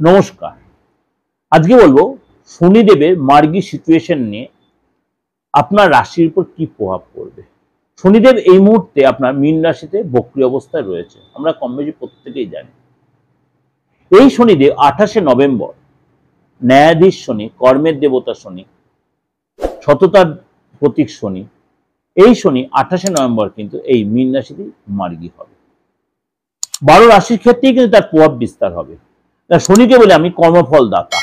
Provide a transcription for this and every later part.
নমস্কার। আজকে বলবো শনিদেবের মার্গী সিচুয়েশন নিয়ে আপনার রাশির উপর কি প্রভাব পড়বে। শনিদেব এই মুহূর্তে আপনার মীন রাশিতে বক্রী অবস্থায় রয়েছে, আমরা কম বেশি প্রত্যেকেই জানি। এই শনিদেব 28শে নভেম্বর ন্যায়াধীশ শনি, কর্মের দেবতা শনি, সততার প্রতীক শনি, এই শনি 28শে নভেম্বর কিন্তু এই মীন রাশিতেই মার্গী হবে। 12 রাশির ক্ষেত্রেই কিন্তু তার প্রভাব বিস্তার হবে। শনিকে বলি আমি কর্মফল দাতা,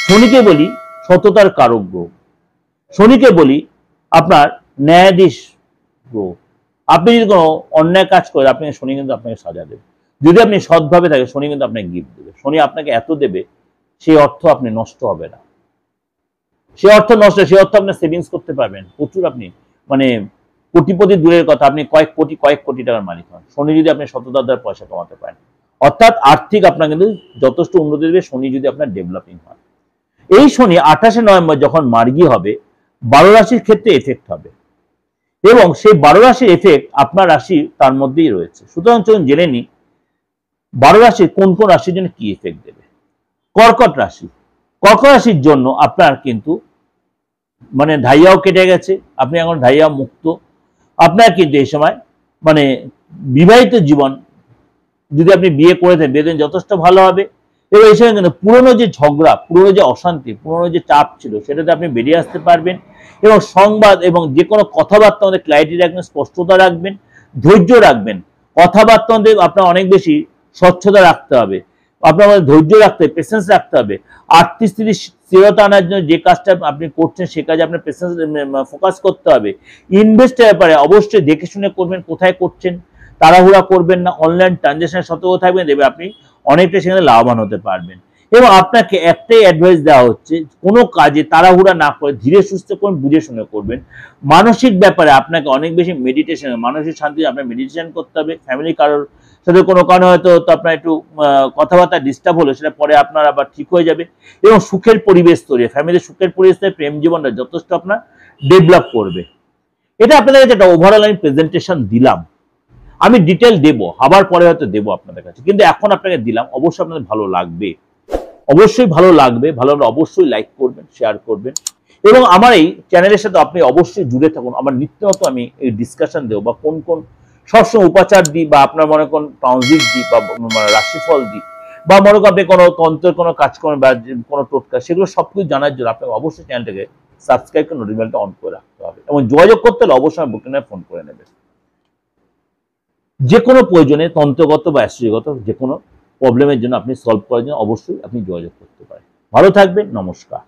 শনিকে বলি সততার কারক গ্রহ, শনিকে বলি আপনার ন্যায়াধীশ গ্রহ। আপনি যদি কোনো অন্যায় কাজ করেন, আপনি শনি কিন্তু আপনাকে সাজা দেবে। যদি আপনি সৎভাবে থাকে, শনি কিন্তু আপনাকে গিফট দেবে। শনি আপনাকে এত দেবে, সেই অর্থ আপনি নষ্ট হবে না। সে অর্থ আপনি সেভিংস করতে পারবেন প্রচুর। আপনি মানে কোটিপতি দূরের কথা, আপনি কয়েক কোটি টাকার মালিক হন শনি যদি আপনি সততার দ্বারা পয়সা কমাতে পারেন। অর্থাৎ আর্থিক আপনার কিন্তু যথেষ্ট উন্নতি দেবে শনি যদি আপনার ডেভেলপিং হয়। এই শনি 28শে নভেম্বর যখন মার্গী হবে, 12 রাশির ক্ষেত্রে এফেক্ট হবে এবং সেই 12 রাশির এফেক্ট আপনার রাশি তার মধ্যেই রয়েছে। সুতরাং চলুন জেনে নিই 12 রাশির কোন কোন রাশির জন্য কি এফেক্ট দেবে। কর্কট রাশি, কর্কট রাশির জন্য আপনার কিন্তু মানে ঢাইয়াও কেটে গেছে, আপনি এখন ঢাইয়া মুক্ত। আপনার কিন্তু এই সময় মানে বিবাহিত জীবন যদি আপনি বিয়ে করে থাকেন, বিয়ে যথেষ্ট ভালো হবে এবং এই সময় কিন্তু পুরনো যে ঝগড়া, পুরনো যে অশান্তি, পুরনো যে চাপ ছিল সেটাতে আপনি বেরিয়ে আসতে পারবেন এবং সংবাদ এবং যে কোনো কথাবার্তা মধ্যে ক্ল্যারিটি রাখবেন, স্পষ্টতা রাখবেন, ধৈর্য রাখবেন। কথাবার্তা মধ্যে আপনার অনেক বেশি স্বচ্ছতা রাখতে হবে, আপনার মধ্যে ধৈর্য রাখতে হবে, পেশেন্স রাখতে হবে। আর্থিক স্থিতি স্থিরতা আনার জন্য যে কাজটা আপনি করছেন সে কাজে আপনার পেশেন্স ফোকাস করতে হবে। ইনভেস্টের ব্যাপারে অবশ্যই দেখে শুনে করবেন, কোথায় করছেন, তাড়াহুড়া করবেন না। অনলাইন ট্রানজাকশনে সতর্ক থাকবেন, দেবে আপনি অনেকটা সেখানে লাভবান হতে পারবেন। এবং আপনাকে একটাই অ্যাডভাইস দেওয়া হচ্ছে, কোনো কাজে তাড়াহুড়া না করে ধীরে সুস্থে করুন, বুঝে শুনে করবেন। মানসিক ব্যাপারে আপনাকে অনেক বেশি মেডিটেশন, মানসিক শান্তি আপনার মেডিটেশন করতে হবে। ফ্যামিলি কারোর সাথে কোনো কারণে হয়তো আপনার একটু কথাবার্তা ডিস্টার্ব হলো, সেটা পরে আপনার আবার ঠিক হয়ে যাবে এবং সুখের পরিবেশ তৈরি, ফ্যামিলির সুখের পরিবেশ তৈরি, প্রেম জীবনটা যথেষ্ট আপনার ডেভেলপ করবে। এটা আপনাদের কাছে একটা ওভারঅল আমি প্রেজেন্টেশন দিলাম। আমি ডিটেল দেবো, আবার পরে হয়তো দেবো আপনাদের কাছে, কিন্তু এখন আপনাকে দিলাম। অবশ্যই আপনাদের ভালো লাগবে, অবশ্যই ভালো লাগবে। ভালো লাগলে অবশ্যই লাইক করবেন, শেয়ার করবেন এবং আমার এই চ্যানেলের সাথে আপনি অবশ্যই জুড়ে থাকুন। আমার নিত্য নতুন আমি এই ডিসকাশন দেবো বা কোন কোন সবসময় উপাচার দিই বা আপনার মনে কোন ট্রানজিট দিই বা রাশিফল দিই বা মনে করেন আপনি কোনো তন্ত্রের কোনো কাজ করেন বা কোনো টোটকা, সেগুলো সবকিছু জানার জন্য আপনাকে অবশ্যই চ্যানেলটাকে সাবস্ক্রাইব করে নোটিফিকেশনটা অন করে রাখতে হবে এবং যোগাযোগ করতে হলে অবশ্যই বুকিংয়ে ফোন করে নেবেন। যে কোনো প্রয়োজনে তন্ত্রগত বা অ্যাস্ট্রোলজিগত যে কোনো প্রবলেমের জন্য আপনি সলভ করার জন্য অবশ্যই আপনি যোগাযোগ করতে পারেন। ভালো থাকবেন, নমস্কার।